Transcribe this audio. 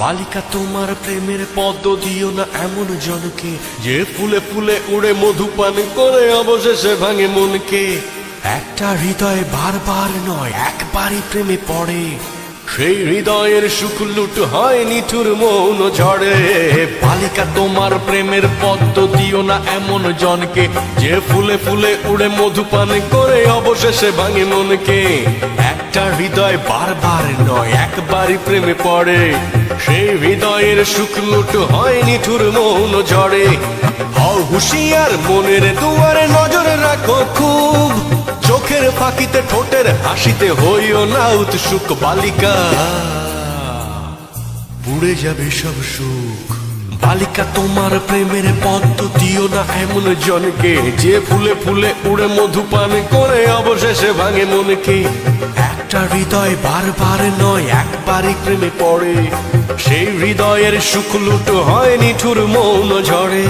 বালিকা তোমার প্রেমের পদ্ম দিও না এমন জনকে, যে ফুলে ফুলে উড়ে মধুপান করে অবশেষে ভাঙে মনকে। একটা হৃদয় বারবার নয় একবারই প্রেমে পড়ে, সেই হৃদয়ের সুখ লুট হয় নিঠুর মৌন ঝড়ে। বালিকা তোমার প্রেমের পদ্ম দিও না এমন জনকে, যে ফুলে ফুলে উড়ে মধুপান করে অবশেষে ভাঙে মনকে। একটা হৃদয় বারবার নয় একবারই প্রেমে পড়ে, সেই হৃদয়ের সুখ লুট হয় নিঠুর মৌন ঝড়ে। হও হুঁশিয়ার মনের দুয়ারে নজর রাখো খুব, চোখের ফাঁকিতে ঠোঁটের হাসিতে হইও না উৎসুক। বালিকা পুড়ে যাবে সব সুখ। বালিকা তোমার প্রেমের পদ্ম দিও না এমন জনকে, যে ফুলে ফুলে উড়ে মধুপান করে অবশেষে ভাঙে মনকে। একটা হৃদয় বারবার নয় একবারই প্রেমে পড়ে, সেই হৃদয়ের সুখ লুট হয় নিঠুর মৌন ঝড়ে।